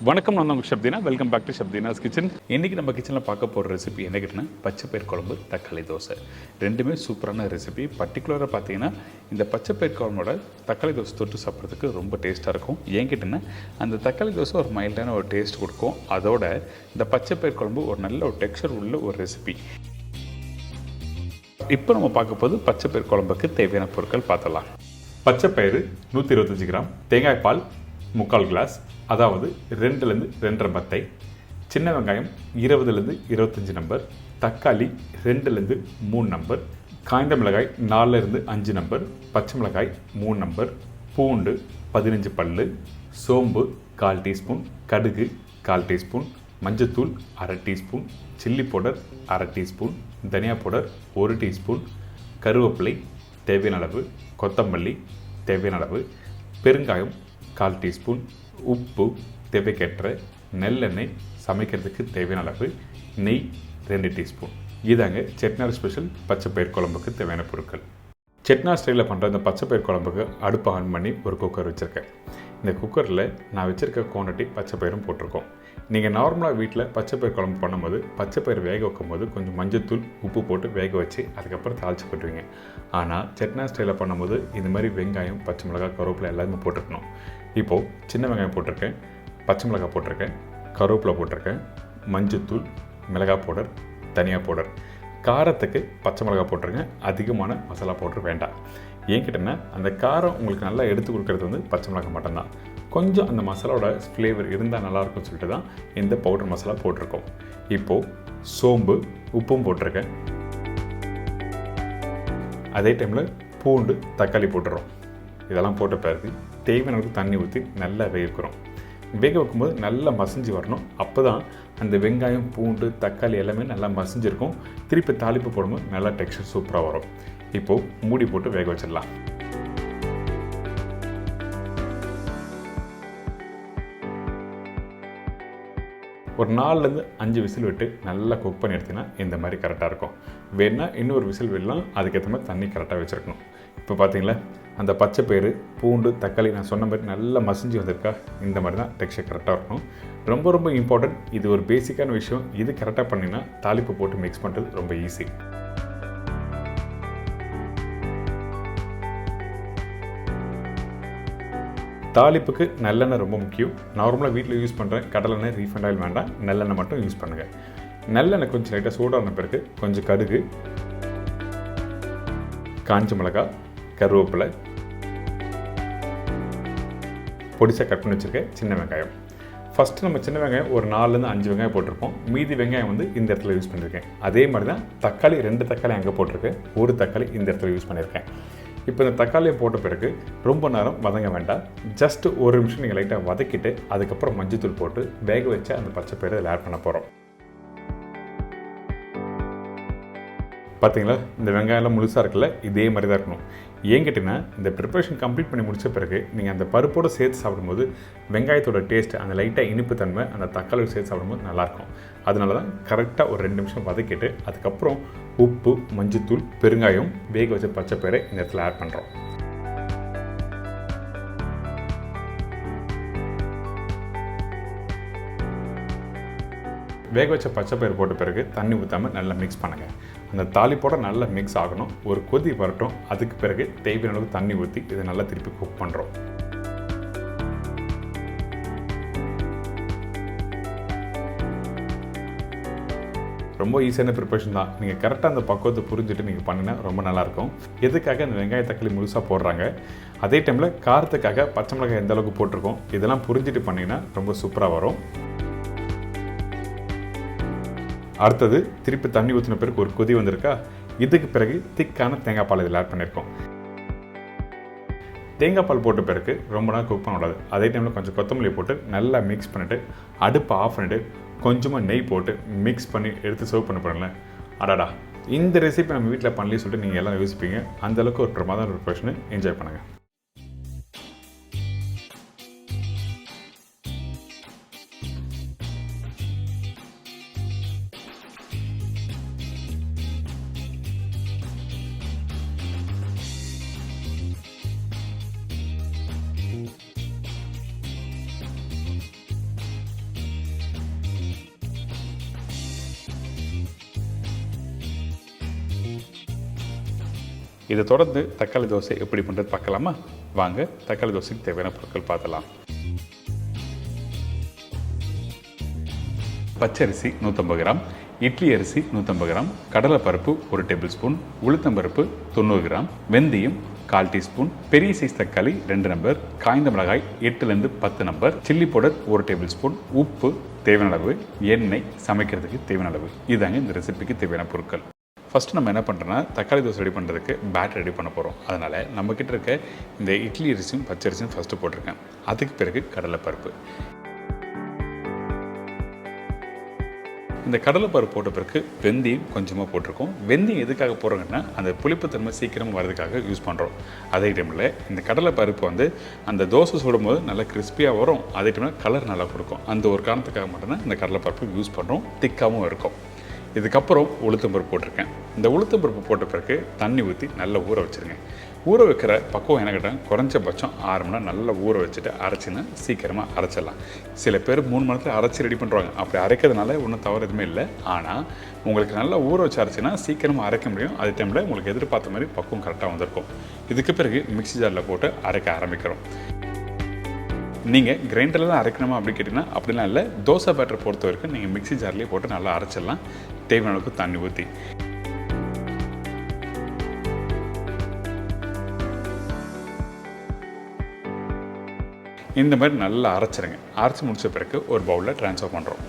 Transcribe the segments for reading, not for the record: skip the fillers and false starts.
வணக்கம், நான் உங்கள் Shabdeena. Welcome back to Shabdeena's kitchen. இன்றைக்கி நம்ம கிச்சனில் பார்க்க போகிற ரெசிபி என்ன கேட்டிங்கன்னா பச்சைப்பயிர் குழம்பு, தக்காளி தோசை. ரெண்டுமே சூப்பரான ரெசிபி. பர்டிகுலராக பார்த்தீங்கன்னா இந்த பச்சைப்பயிர் குழம்போட தக்காளி தோசை தொட்டு சாப்பிட்றதுக்கு ரொம்ப டேஸ்ட்டாக இருக்கும். ஏன் கேட்டிங்கன்னா அந்த தக்காளி தோசை ஒரு மைல்டான ஒரு டேஸ்ட் கொடுக்கும். அதோட இந்த பச்சைப்பயிர் குழம்பு ஒரு நல்ல ஒரு டெக்ஸ்சர் உள்ள ஒரு ரெசிபி. இப்போ நம்ம பார்க்க போது பச்சைப்பயிர் குழம்புக்கு தேவையான பொருட்கள் பார்த்தலாம். பச்சைப்பயிறு 125 கிராம், தேங்காய் பால் 3/4 கிளாஸ், அதாவது 2லேருந்து 2.5 பத்தை, சின்ன வெங்காயம் 20லேருந்து 25 நம்பர், தக்காளி 2லேருந்து 3 நம்பர், காய்ந்த மிளகாய் 4லேருந்து 5 நம்பர், பச்சை மிளகாய் 3 நம்பர், பூண்டு 15 பல்லு, சோம்பு 1/4 டீஸ்பூன், கடுகு 1/4 டீஸ்பூன், மஞ்சத்தூள் 1/2 டீஸ்பூன், சில்லி பவுடர் 1/2 டீஸ்பூன், தனியா பவுடர் 1 டீஸ்பூன், கருவேப்பிலை தேவையான அளவு, கொத்தமல்லி தேவையான அளவு, பெருங்காயம் 1/4 டீஸ்பூன், உப்பு தேவைக்கேற்ற, நெல்லெண்ணெய் சமைக்கிறதுக்கு தேவையான அளவு, நெய் 2 டீஸ்பூன். இதாங்க செட்டிநாடு ஸ்பெஷல் பச்சைப்பயிர் குழம்புக்கு தேவையான பொருட்கள். செட்டிநாடு ஸ்டைலில் பண்ணுற இந்த பச்சைப்பயிர் குழம்புக்கு அடுப்பு ஆன் பண்ணி ஒரு குக்கர் வச்சுருக்கேன். இந்த குக்கரில் நான் வச்சுருக்க குவான்டிட்டி பச்சைப்பயிரும் போட்டிருக்கோம். நீங்கள் நார்மலாக வீட்டில் பச்சைப்பயிர் குழம்பு பண்ணும்போது பச்சைப்பயிர் வேக வைக்கும்போது கொஞ்சம் மஞ்சத்தூள் உப்பு போட்டு வேக வச்சு அதுக்கப்புறம் தாளித்து போட்டுருவீங்க. ஆனால் செட்டிநாடு ஸ்டைலில் பண்ணும்போது இந்த மாதிரி வெங்காயம், பச்சை மிளகாய், கருவேப்பிலை எல்லாமே போட்டுருக்கணும். இப்போது சின்ன வெங்காயம் போட்டிருக்கேன், பச்சை மிளகாய் போட்டிருக்கேன், கருவேப்பிலை போட்டிருக்கேன், மஞ்சத்தூள், மிளகாய் பவுடர், தனியா பவுடர். காரத்துக்கு பச்சை மிளகாய் போட்டுருங்க, அதிகமான மசாலா பவுடர் வேண்டாம். ஏன் கேட்டேன்னா அந்த காரம் உங்களுக்கு நல்லா எடுத்து கொடுக்குறது வந்து பச்சை மிளகாய் மட்டும்தான். கொஞ்சம் அந்த மசாலாவோட ஃப்ளேவர் இருந்தால் நல்லாயிருக்கும்னு சொல்லிட்டு தான் இந்த பவுடர் மசாலா போட்டிருக்கோம். இப்போது சோம்பு, உப்பும் போட்டிருக்கேன். அதே டைமில் பூண்டு, தக்காளி போட்டுறோம். இதெல்லாம் போட்ட பிறகு தேவையான அளவுக்கு தண்ணி ஊற்றி நல்லா வேகிறோம். வேக வைக்கும்போது நல்லா மசிஞ்சு வரணும். அப்போ தான் அந்த வெங்காயம், பூண்டு, தக்காளி எல்லாமே நல்லா மசிஞ்சிருக்கும். திருப்பி தாளிப்பு போடும்போது நல்லா டெக்ஸ்சர் சூப்பராக வரும். இப்போது மூடி போட்டு வேக வச்சிடலாம். ஒரு 4லேருந்து 5 விசில் விட்டு நல்லா குக் பண்ணி எடுத்திங்கன்னா இந்த மாதிரி கரெக்டாக இருக்கும். வேணால் இன்னொரு விசில் விடலாம், அதுக்கேற்ற மாதிரி தண்ணி கரெக்டாக வச்சுருக்கணும். இப்போ பார்த்தீங்களா அந்த பச்சைப்பயிறு, பூண்டு, தக்காளி நான் சொன்ன மாதிரி நல்லா மசிஞ்சு வந்திருக்கா. இந்த மாதிரி தான் டெக்ஸ்சர் கரெக்டாக இருக்கணும். ரொம்ப ரொம்ப இம்பார்ட்டன்ட். இது ஒரு பேசிக்கான விஷயம். இது கரெக்டாக பண்ணிங்கன்னா தாளிப்பு போட்டு மிக்ஸ் பண்ணுறது ரொம்ப ஈஸி. தாளிப்புக்கு நல்லெண்ணெய் ரொம்ப முக்கியம். நார்மலாக வீட்டில் யூஸ் பண்ணுறேன் கடலெண்ணெய், ரீஃபைண்ட் ஆயில் வேண்டாம், நல்லெண்ணெய் மட்டும் யூஸ் பண்ணுங்கள். நல்லெண்ணெய் கொஞ்சம் லைட்டாக சூடான பிறகு கொஞ்சம் கடுகு, காஞ்ச மிளகாய், கருவேப்பிலை, பொடிசாக கட் பண்ணி வச்சுருக்கேன் சின்ன வெங்காயம். ஃபஸ்ட்டு நம்ம சின்ன வெங்காயம் ஒரு 4லேருந்து 5 வெங்காயம் போட்டிருப்போம். மீதி வெங்காயம் வந்து இந்த இடத்துல யூஸ் பண்ணியிருக்கேன். அதே மாதிரி தான் தக்காளி 2 தக்காளி அங்கே போட்டிருக்கேன், 1 தக்காளி இந்த இடத்துல யூஸ் பண்ணியிருக்கேன். இப்போ இந்த தக்காளியை போட்ட பிறகு ரொம்ப நேரம் வதங்க வேண்டாம். ஜஸ்ட் 1 நிமிஷம் நீங்கள் லைட்டாக வதக்கிட்டு அதுக்கப்புறம் மஞ்சத்தூள் போட்டு வேக வச்சு அந்த பச்சைப்பயிரை இதில் ஆட் பண்ண போகிறோம். பார்த்தீங்களா இந்த வெங்காயம்லாம் முழுசாக இருக்குல்ல, இதே மாதிரி தான் இருக்கணும். ஏன் கேட்டிங்கன்னா இந்த ப்ரிப்பரேஷன் கம்ப்ளீட் பண்ணி முடித்த பிறகு நீங்கள் அந்த பருப்போடு சேர்த்து சாப்பிடும்போது வெங்காயத்தோட டேஸ்ட், அந்த லைட்டாக இனிப்பு தன்மை அந்த தக்காளியோட சேர்த்து சாப்பிடும்போது நல்லாயிருக்கும். அதனால தான் கரெக்டாக ஒரு 2 நிமிஷம் வதக்கிட்டு அதுக்கப்புறம் உப்பு, மஞ்சத்தூள், பெருங்காயம், வேக வச்ச பச்சைப்பயிரை இந்த இடத்துல ஆட் பண்ணுறோம். வேக வச்ச பச்சைப்பயிறு போட்ட பிறகு தண்ணி ஊற்றாமல் நல்லா மிக்ஸ் பண்ணுங்கள். அந்த தாளிப்போட நல்லா மிக்ஸ் ஆகணும். ஒரு கொதி வரட்டும். அதுக்கு பிறகு தேவையான அளவுக்கு தண்ணி ஊற்றி இதை நல்லா திருப்பி குக் பண்ணுறோம். ரொம்ப ஈஸியான ப்ரிப்பரேஷன் தான். நீங்கள் கரெக்டாக அந்த பக்குவத்தை புரிஞ்சுட்டு நீங்கள் பண்ணினா ரொம்ப நல்லாயிருக்கும். எதுக்காக இந்த வெங்காய தக்காளி முழுசாக போடுறாங்க, அதே டைமில் காரத்துக்காக பச்சை மிளகாய் எந்த அளவுக்கு போட்டிருக்கோம், இதெல்லாம் புரிஞ்சுட்டு பண்ணிங்கன்னா ரொம்ப சூப்பராக வரும். அடுத்தது திருப்பி தண்ணி ஊற்றின பிறகு ஒரு கொதி வந்திருக்கா. இதுக்கு பிறகு திக்கான தேங்காய் பால் இதில் ஆட் பண்ணியிருக்கோம். தேங்காய் பால் போட்ட பிறகு ரொம்ப நேரம் குக் பண்ணக்கூடாது. அதே டைமில் கொஞ்சம் கொத்தமல்லி போட்டு நல்லா மிக்ஸ் பண்ணிவிட்டு அடுப்பை ஆஃப் பண்ணிவிட்டு கொஞ்சமாக நெய் போட்டு மிக்ஸ் பண்ணி எடுத்து சர்வ் பண்ண போகிறேன். அடாடா, இந்த ரெசிபி நம்ம வீட்டில் பண்ணலி சொல்லிட்டு நீங்கள் எல்லாம் யோசிப்பீங்க. அந்தளவுக்கு ஒரு பிரமாதமான ப்ரிப்பரேஷனை என்ஜாய் பண்ணுங்கள். இதை தொடர்ந்து தக்காளி தோசை எப்படி பண்ணுறது பார்க்கலாமா? வாங்க தக்காளி தோசைக்கு தேவையான பொருட்கள் பார்த்தலாம். பச்சரிசி 150 கிராம், இட்லி அரிசி 150 கிராம், கடலைப்பருப்பு 1 டேபிள் ஸ்பூன், உளுத்தம்பருப்பு 90 கிராம், வெந்தயம் 1/4 டீஸ்பூன், பெரிய சைஸ் தக்காளி 2 நம்பர், காய்ந்த மிளகாய் 8லேருந்து 10 number, chilli powder 1 table spoon, உப்பு தேவையான அளவு, எண்ணெய் சமைக்கிறதுக்கு தேவையான அளவு. இதுதாங்க இந்த ரெசிபிக்கு தேவையான பொருட்கள். ஃபஸ்ட்டு நம்ம என்ன பண்ணுறோன்னா தக்காளி தோசை ரெடி பண்ணுறதுக்கு பேட்டர் ரெடி பண்ண போகிறோம். அதனால் நம்மக்கிட்ட இருக்க இந்த இட்லி அரிசியும் பச்சரிசியும் ஃபஸ்ட்டு போட்டிருக்கேன். அதுக்கு பிறகு கடலைப்பருப்பு. இந்த கடலைப்பருப்பு போட்ட பிறகு வெந்தயம் கொஞ்சமாக போட்டிருக்கோம். வெந்தயம் எதுக்காக போடுறோங்கன்னா அந்த புளிப்புத்தன்மை சீக்கிரமாக வரதுக்காக யூஸ் பண்ணுறோம். அதே டைமில் இந்த கடலைப்பருப்பு அந்த தோசை சுடும்போது நல்லா கிறிஸ்பியாக வரும். அதே டைமில் கலர் நல்லா கொடுக்கும். அந்த ஒரு காரணத்துக்காக மட்டும்தான் இந்த கடலைப்பருப்பு யூஸ் பண்ணுறோம். திக்காகவும் இருக்கும். இதுக்கப்புறம் உளுத்தம்பருப்பு போட்டிருக்கேன். இந்த உளுத்தம்பருப்பு போட்ட பிறகு தண்ணி ஊற்றி நல்லா ஊற வச்சுருங்க. ஊற வைக்கிற பக்குவம் என்ன கேட்டால் குறைஞ்சபட்சம் 6 மணி நேரம் நல்லா ஊற வச்சுட்டு அரைச்சின்னா சீக்கிரமாக அரைச்சிடலாம். சில பேர் 3 மணி நேரத்தில் அரைச்சி ரெடி பண்ணுறாங்க. அப்படி அரைக்கிறதுனால ஒன்றும் தவறு எதுவுமே இல்லை. ஆனால் உங்களுக்கு நல்லா ஊற வச்சு அரைச்சின்னா சீக்கிரமாக அரைக்க முடியும். அதே டைமில் உங்களுக்கு எதிர்பார்த்த மாதிரி பக்குவம் கரெக்டாக வந்திருக்கும். இதுக்கு பிறகு மிக்ஸி ஜாரில் போட்டு அரைக்க ஆரம்பிக்கிறோம். நீங்கள் கிரைண்டரில் தான் அரைக்கணுமா அப்படி கேட்டிங்கன்னா அப்படிலாம் இல்லை. தோசை பேட்டர் பொறுத்த வரைக்கும் நீங்கள் மிக்ஸி ஜார்லேயே போட்டு நல்லா அரைச்சிடலாம். தேவையான அளவுக்கு தண்ணி ஊற்றி இந்த மாதிரி நல்லா அரைச்சிருங்க. அரைச்சி முடிச்ச பிறகு ஒரு பவுலில் ட்ரான்ஸ்ஃபர் பண்ணுறோம்.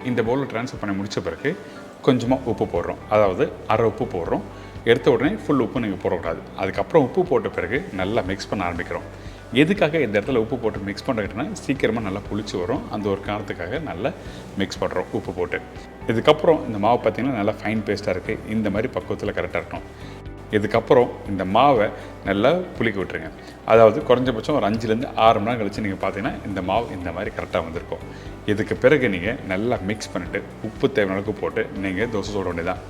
இந்த பவுலில் ட்ரான்ஸ்ஃபர் பண்ணி முடித்த பிறகு கொஞ்சமாக உப்பு போடுறோம். அதாவது அரை உப்பு போடுறோம். எடுத்த உடனே ஃபுல் உப்பு நீங்கள் போடக்கூடாது. அதுக்கப்புறம் உப்பு போட்ட பிறகு நல்லா மிக்ஸ் பண்ண ஆரம்பிக்கிறோம். எதுக்காக இந்த இடத்துல உப்பு போட்டு மிக்ஸ் பண்ணுறதுன்னா சீக்கிரமாக நல்லா புளிச்சு வரும். அந்த ஒரு காரணத்துக்காக நல்லா மிக்ஸ் பண்ணுறோம் உப்பு போட்டு. இதுக்கப்புறம் இந்த மாவு பார்த்திங்கன்னா நல்லா ஃபைன் பேஸ்ட்டாக இருக்குது. இந்த மாதிரி பக்குவத்தில் கரெக்டாக இருக்கணும். இதுக்கப்புறம் இந்த மாவை நல்லா புளிக்க விட்டுருங்க. அதாவது குறைஞ்சபட்சம் ஒரு 5லேருந்து 6 மணி நேரம் கழித்து நீங்கள் பார்த்தீங்கன்னா இந்த மாவு இந்த மாதிரி கரெக்டாக வந்திருக்கும். இதுக்கு பிறகு நீங்கள் நல்லா மிக்ஸ் பண்ணிவிட்டு உப்பு தேவையான அளவுக்கு போட்டு நீங்கள் தோசை சுட வேண்டியதான்.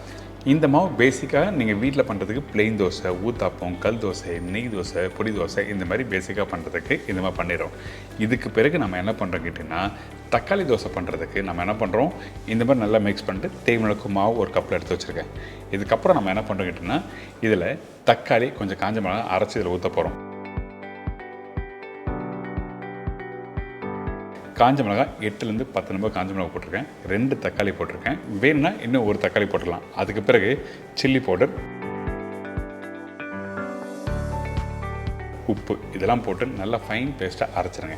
இந்த மாவு பேசிக்காக நீங்கள் வீட்டில் பண்ணுறதுக்கு பிளெயின் தோசை, ஊத்தாப்பம், கல் தோசை, நெய் தோசை, பொடி தோசை இந்த மாதிரி பேசிக்காக பண்ணுறதுக்கு இந்த மாதிரி பண்ணிடுறோம். இதுக்கு பிறகு நம்ம என்ன பண்ணுறோம் கேட்டிங்கன்னா தக்காளி தோசை பண்ணுறதுக்கு நம்ம என்ன பண்ணுறோம், இந்த மாதிரி நல்லா மிக்ஸ் பண்ணிட்டு தேவையான அளவுக்கு மாவு ஒரு கப்பில் எடுத்து வச்சுருக்கேன். இதுக்கப்புறம் நம்ம என்ன பண்ணுறோம் கேட்டிங்கன்னா இதில் தக்காளி கொஞ்சம் காஞ்ச மிளகாய் அரைச்சி இதில் ஊற்ற போகிறோம். காஞ்ச மிளகாய் 8லேருந்து 10 நம்பர் காஞ்ச மிளகாய் போட்டிருக்கேன். 2 தக்காளி போட்டிருக்கேன். வேணும்னா இன்னும் ஒரு தக்காளி போட்டுடலாம். அதுக்கு பிறகு சில்லி பவுடர், உப்பு இதெல்லாம் போட்டு நல்லா ஃபைன் பேஸ்ட்டாக அரைச்சிருங்க.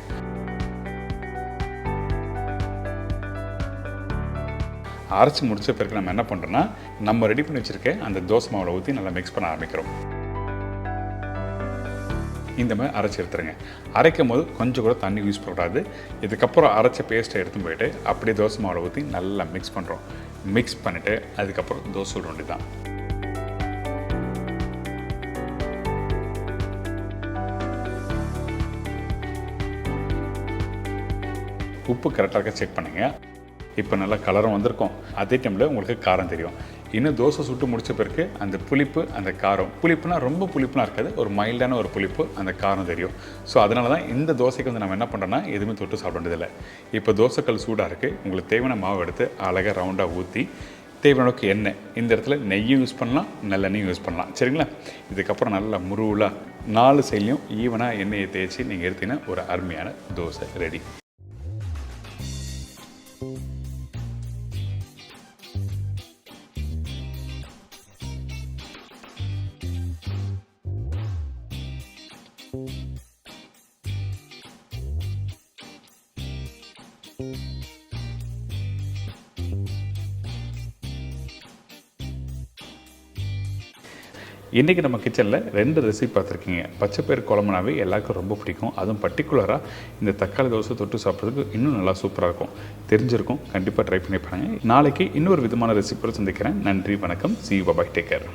அரைச்சி முடித்த பிறகு நம்ம என்ன பண்ணுறோன்னா நம்ம ரெடி பண்ணி வச்சுருக்க அந்த தோசை மாவில் ஊற்றி நல்லா மிக்ஸ் பண்ண ஆரம்பிக்கிறோம். இந்த மாதிரி அரைச்சி எடுத்துருங்க. அரைக்கும் போது கொஞ்சம் கூட தண்ணி யூஸ் பண்ணக்கூடாது. இதுக்கப்புறம் அரைச்ச பேஸ்ட்டை எடுத்து போயிட்டு அப்படியே தோசை மாவில் ஊற்றி நல்லா மிக்ஸ் பண்ணுறோம். மிக்ஸ் பண்ணிவிட்டு அதுக்கப்புறம் தோசை சுட வேண்டியதான். உப்பு கரெக்டாக இருக்க செக் பண்ணுங்கள். இப்போ நல்லா கலரும் வந்திருக்கும். அதே டைமில் உங்களுக்கு காரம் தெரியும். இன்னும் தோசை சுட்டு முடித்த பிறகு அந்த புளிப்பு, அந்த காரம், புளிப்புனா ரொம்ப புளிப்புலாம் இருக்காது, ஒரு மைல்டான ஒரு புளிப்பு, அந்த காரம் தெரியும். ஸோ அதனால தான் இந்த தோசைக்கு நம்ம என்ன பண்ணுறோன்னா எதுவுமே தொட்டு சாப்பிட வேண்டியதில்லை. இப்போ தோசைக்கல் சூடாக இருக்குது. உங்களுக்கு தேவையான மாவு எடுத்து அழகாக ரவுண்டாக ஊற்றி தேவையான அளவுக்கு எண்ணெய், இந்த இடத்துல நெய்யும் யூஸ் பண்ணலாம், நல்லெண்ணையும் யூஸ் பண்ணலாம். சரிங்களா? இதுக்கப்புறம் நல்லா முருவலாக 4 சைட்லையும் ஈவனாக எண்ணெயை தேய்ச்சி நீங்கள் எடுத்தீங்கன்னா ஒரு அருமையான தோசை ரெடி. இன்றைக்கி நம்ம கிச்சனில் 2 ரெசிபி பார்த்துருக்கீங்க. பச்சைப்பயிறு குழம்புனாவே எல்லாருக்கும் ரொம்ப பிடிக்கும். அதுவும் பர்டிகுலராக இந்த தக்காளி தோசை தொட்டு சாப்பிட்றதுக்கு இன்னும் நல்லா சூப்பராக இருக்கும். தெரிஞ்சிருக்கும். கண்டிப்பாக ட்ரை பண்ணி பாருங்கள். நாளைக்கு இன்னொரு விதமான ரெசிபியோடு சந்திக்கிறேன். நன்றி, வணக்கம். See you, bye bye, take care.